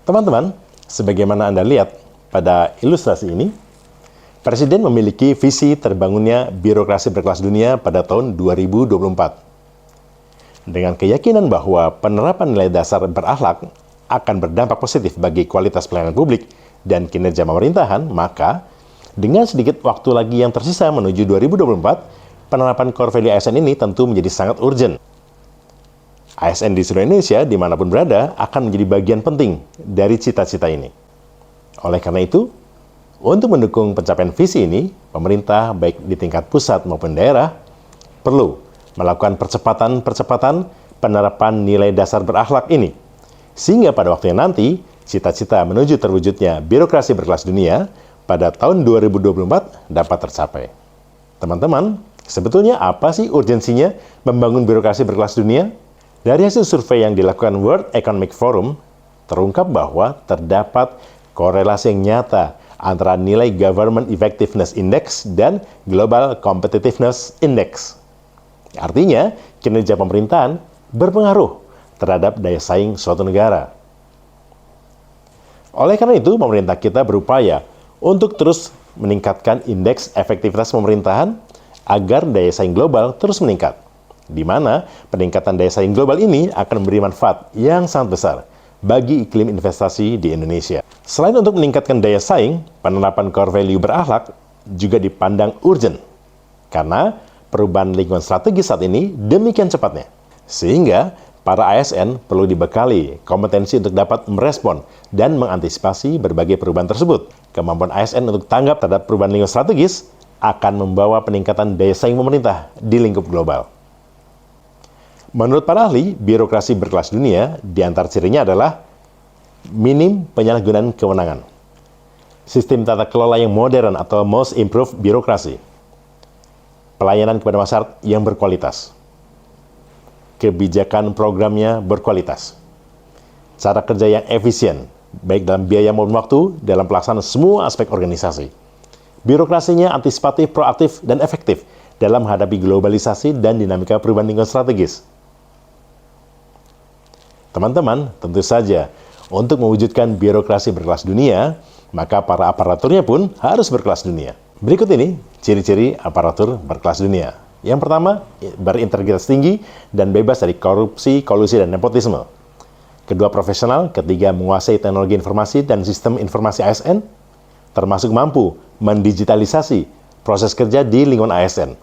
Teman-teman, sebagaimana Anda lihat pada ilustrasi ini, Presiden memiliki visi terbangunnya birokrasi berkelas dunia pada tahun 2024. Dengan keyakinan bahwa penerapan nilai dasar berakhlak akan berdampak positif bagi kualitas pelayanan publik dan kinerja pemerintahan, maka dengan sedikit waktu lagi yang tersisa menuju 2024, penerapan core value ASN ini tentu menjadi sangat urgent. ASN di seluruh Indonesia, dimanapun berada, akan menjadi bagian penting dari cita-cita ini. Oleh karena itu, untuk mendukung pencapaian visi ini, pemerintah baik di tingkat pusat maupun daerah perlu melakukan percepatan penerapan nilai dasar berakhlak ini, sehingga pada waktunya nanti, cita-cita menuju terwujudnya birokrasi berkelas dunia pada tahun 2024 dapat tercapai. Teman-teman, sebetulnya apa sih urgensinya membangun birokrasi berkelas dunia? Dari hasil survei yang dilakukan World Economic Forum, terungkap bahwa terdapat korelasi yang nyata antara nilai Government Effectiveness Index dan Global Competitiveness Index. Artinya, kinerja pemerintahan berpengaruh terhadap daya saing suatu negara. Oleh karena itu, pemerintah kita berupaya untuk terus meningkatkan indeks efektivitas pemerintahan agar daya saing global terus meningkat, di mana peningkatan daya saing global ini akan memberi manfaat yang sangat besar bagi iklim investasi di Indonesia. Selain untuk meningkatkan daya saing, penerapan core value berakhlak juga dipandang urgent, karena perubahan lingkungan strategis saat ini demikian cepatnya, sehingga para ASN perlu dibekali kompetensi untuk dapat merespon dan mengantisipasi berbagai perubahan tersebut. Kemampuan ASN untuk tanggap terhadap perubahan lingkungan strategis akan membawa peningkatan daya saing pemerintah di lingkup global. Menurut para ahli, birokrasi berkelas dunia di antara cirinya adalah minim penyalahgunaan kewenangan, sistem tata kelola yang modern atau most improved birokrasi, pelayanan kepada masyarakat yang berkualitas, kebijakan programnya berkualitas, cara kerja yang efisien, baik dalam biaya maupun waktu dalam pelaksanaan semua aspek organisasi. Birokrasinya antisipatif, proaktif, dan efektif dalam menghadapi globalisasi dan dinamika perubahan lingkungan strategis. Teman-teman, tentu saja, untuk mewujudkan birokrasi berkelas dunia, maka para aparaturnya pun harus berkelas dunia. Berikut ini ciri-ciri aparatur berkelas dunia. Yang pertama, berintegritas tinggi dan bebas dari korupsi, kolusi, dan nepotisme. Kedua, profesional. Ketiga, menguasai teknologi informasi dan sistem informasi ASN, termasuk mampu mendigitalisasi proses kerja di lingkungan ASN.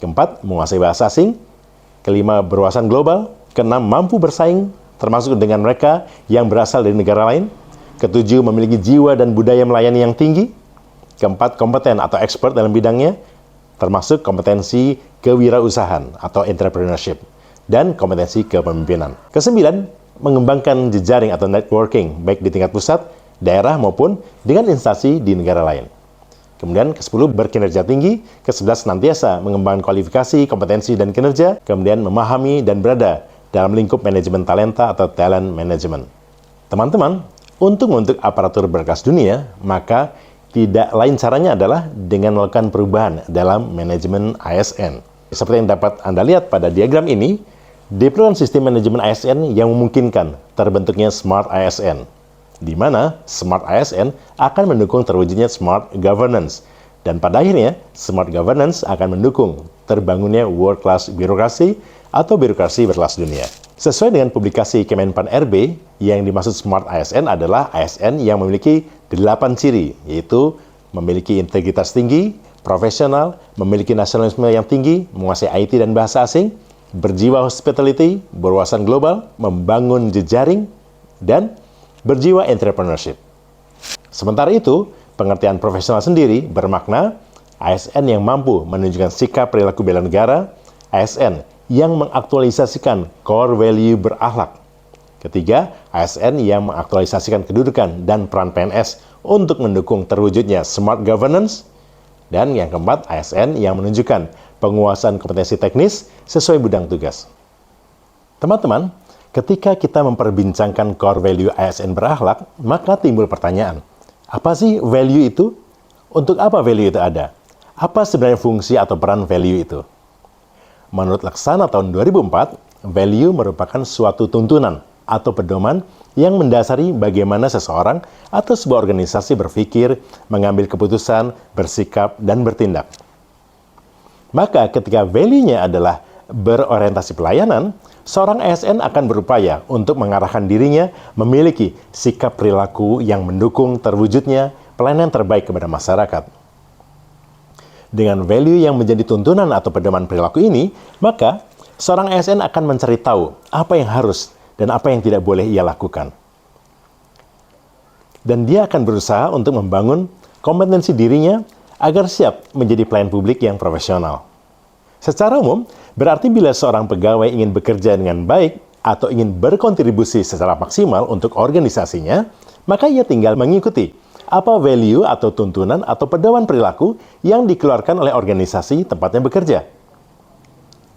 Keempat, menguasai bahasa asing. Kelima, berwawasan global. Keenam, mampu bersaing termasuk dengan mereka yang berasal dari negara lain. Ketujuh, memiliki jiwa dan budaya melayani yang tinggi. Keempat, kompeten atau expert dalam bidangnya, termasuk kompetensi kewirausahaan atau entrepreneurship, dan kompetensi kepemimpinan. Kesembilan, mengembangkan jejaring atau networking, baik di tingkat pusat, daerah, maupun dengan instansi di negara lain. Kemudian ke-10, berkinerja tinggi. Ke-11, senantiasa mengembangkan kualifikasi, kompetensi, dan kinerja. Kemudian memahami dan berada dalam lingkup manajemen talenta atau talent management. Teman-teman, untuk membentuk aparatur berkelas dunia, maka tidak lain caranya adalah dengan melakukan perubahan dalam manajemen ASN. Seperti yang dapat Anda lihat pada diagram ini, diperlukan sistem manajemen ASN yang memungkinkan terbentuknya Smart ASN, di mana Smart ASN akan mendukung terwujudnya Smart Governance, dan pada akhirnya Smart Governance akan mendukung terbangunnya World Class Birokrasi atau birokrasi berkelas dunia. Sesuai dengan publikasi Kemenpan RB, yang dimaksud Smart ASN adalah ASN yang memiliki 8 ciri, yaitu memiliki integritas tinggi, profesional, memiliki nasionalisme yang tinggi, menguasai IT dan bahasa asing, berjiwa hospitality, berwawasan global, membangun jejaring, dan berjiwa entrepreneurship. Sementara itu, pengertian profesional sendiri bermakna ASN yang mampu menunjukkan sikap perilaku bela negara, ASN yang mengaktualisasikan core value berakhlak. Ketiga, ASN yang mengaktualisasikan kedudukan dan peran PNS untuk mendukung terwujudnya smart governance. Dan yang keempat, ASN yang menunjukkan penguasaan kompetensi teknis sesuai bidang tugas. Teman-teman, ketika kita memperbincangkan core value ASN berakhlak, maka timbul pertanyaan, apa sih value itu? Untuk apa value itu ada? Apa sebenarnya fungsi atau peran value itu? Menurut Laksana tahun 2004, value merupakan suatu tuntunan atau pedoman yang mendasari bagaimana seseorang atau sebuah organisasi berpikir, mengambil keputusan, bersikap, dan bertindak. Maka ketika value-nya adalah berorientasi pelayanan, seorang ASN akan berupaya untuk mengarahkan dirinya memiliki sikap perilaku yang mendukung terwujudnya pelayanan terbaik kepada masyarakat. Dengan value yang menjadi tuntunan atau pedoman perilaku ini, maka seorang ASN akan mencari tahu apa yang harus dan apa yang tidak boleh ia lakukan. Dan dia akan berusaha untuk membangun kompetensi dirinya agar siap menjadi pelayan publik yang profesional. Secara umum, berarti bila seorang pegawai ingin bekerja dengan baik atau ingin berkontribusi secara maksimal untuk organisasinya, maka ia tinggal mengikuti apa value atau tuntunan atau pedoman perilaku yang dikeluarkan oleh organisasi tempatnya bekerja.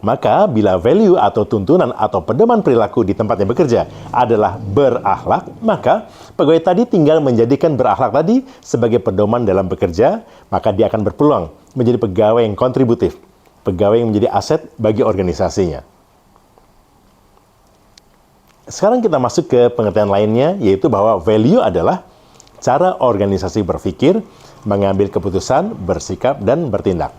Maka bila value atau tuntunan atau pedoman perilaku di tempatnya bekerja adalah berakhlak, maka pegawai tadi tinggal menjadikan berakhlak tadi sebagai pedoman dalam bekerja, maka dia akan berpeluang menjadi pegawai yang kontributif, pegawai yang menjadi aset bagi organisasinya. Sekarang kita masuk ke pengertian lainnya, yaitu bahwa value adalah cara organisasi berpikir, mengambil keputusan, bersikap, dan bertindak.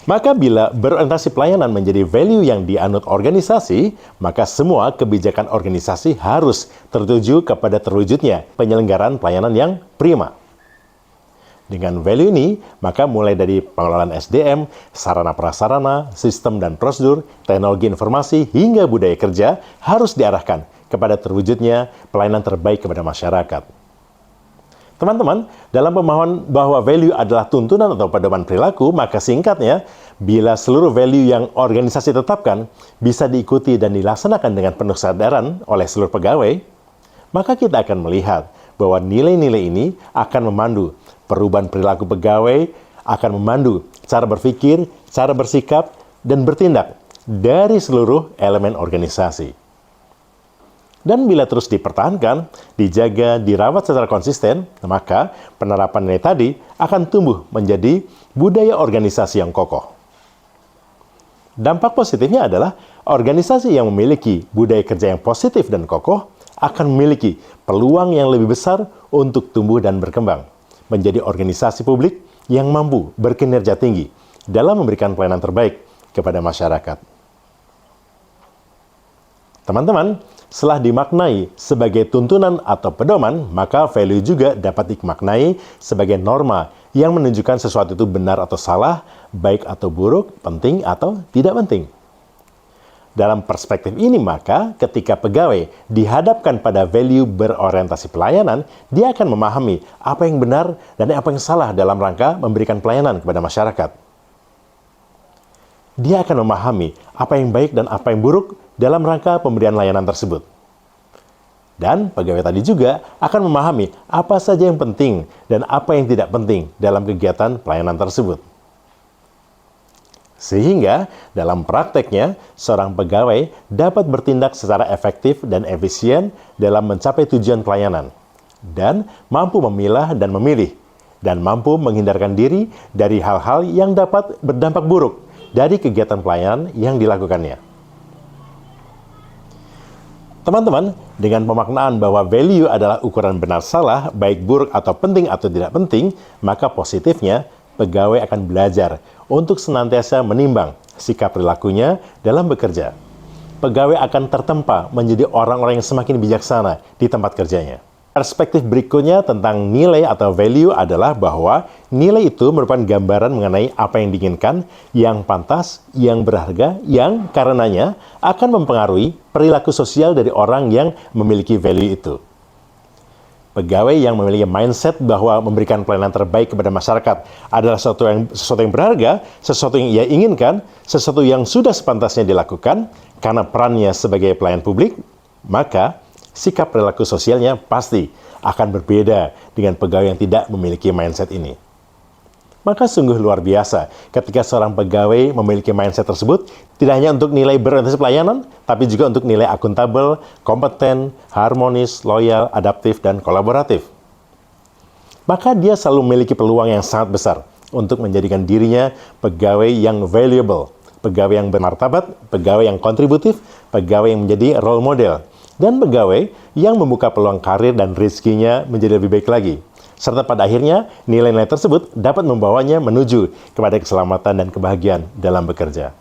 Maka bila berorientasi pelayanan menjadi value yang dianut organisasi, maka semua kebijakan organisasi harus tertuju kepada terwujudnya penyelenggaraan pelayanan yang prima. Dengan value ini, maka mulai dari pengelolaan SDM, sarana prasarana, sistem dan prosedur, teknologi informasi, hingga budaya kerja harus diarahkan kepada terwujudnya pelayanan terbaik kepada masyarakat. Teman-teman, dalam pemahaman bahwa value adalah tuntunan atau pedoman perilaku, maka singkatnya, bila seluruh value yang organisasi tetapkan bisa diikuti dan dilaksanakan dengan penuh kesadaran oleh seluruh pegawai, maka kita akan melihat bahwa nilai-nilai ini akan memandu perubahan perilaku pegawai, akan memandu cara berpikir, cara bersikap, dan bertindak dari seluruh elemen organisasi. Dan bila terus dipertahankan, dijaga, dirawat secara konsisten, maka penerapan nilai tadi akan tumbuh menjadi budaya organisasi yang kokoh. Dampak positifnya adalah organisasi yang memiliki budaya kerja yang positif dan kokoh akan memiliki peluang yang lebih besar untuk tumbuh dan berkembang, menjadi organisasi publik yang mampu berkinerja tinggi dalam memberikan pelayanan terbaik kepada masyarakat. Teman-teman, setelah dimaknai sebagai tuntunan atau pedoman, maka value juga dapat dimaknai sebagai norma yang menunjukkan sesuatu itu benar atau salah, baik atau buruk, penting atau tidak penting. Dalam perspektif ini, maka ketika pegawai dihadapkan pada value berorientasi pelayanan, dia akan memahami apa yang benar dan apa yang salah dalam rangka memberikan pelayanan kepada masyarakat. Dia akan memahami apa yang baik dan apa yang buruk dalam rangka pemberian layanan tersebut. Dan pegawai tadi juga akan memahami apa saja yang penting dan apa yang tidak penting dalam kegiatan pelayanan tersebut. Sehingga dalam prakteknya, seorang pegawai dapat bertindak secara efektif dan efisien dalam mencapai tujuan pelayanan, dan mampu memilah dan memilih, dan mampu menghindarkan diri dari hal-hal yang dapat berdampak buruk dari kegiatan pelayanan yang dilakukannya. Teman-teman, dengan pemaknaan bahwa value adalah ukuran benar salah, baik buruk atau penting atau tidak penting, maka positifnya pegawai akan belajar untuk senantiasa menimbang sikap perilakunya dalam bekerja. Pegawai akan tertempa menjadi orang-orang yang semakin bijaksana di tempat kerjanya. Perspektif berikutnya tentang nilai atau value adalah bahwa nilai itu merupakan gambaran mengenai apa yang diinginkan, yang pantas, yang berharga, yang karenanya akan mempengaruhi perilaku sosial dari orang yang memiliki value itu. Pegawai yang memiliki mindset bahwa memberikan pelayanan terbaik kepada masyarakat adalah sesuatu yang berharga, sesuatu yang ia inginkan, sesuatu yang sudah sepantasnya dilakukan karena perannya sebagai pelayan publik, maka sikap perilaku sosialnya pasti akan berbeda dengan pegawai yang tidak memiliki mindset ini. Maka sungguh luar biasa ketika seorang pegawai memiliki mindset tersebut, tidak hanya untuk nilai berorientasi pelayanan, tapi juga untuk nilai akuntabel, kompeten, harmonis, loyal, adaptif, dan kolaboratif. Maka dia selalu memiliki peluang yang sangat besar untuk menjadikan dirinya pegawai yang valuable, pegawai yang bermartabat, pegawai yang kontributif, pegawai yang menjadi role model, dan pegawai yang membuka peluang karir dan rezekinya menjadi lebih baik lagi. Serta pada akhirnya, nilai-nilai tersebut dapat membawanya menuju kepada keselamatan dan kebahagiaan dalam bekerja.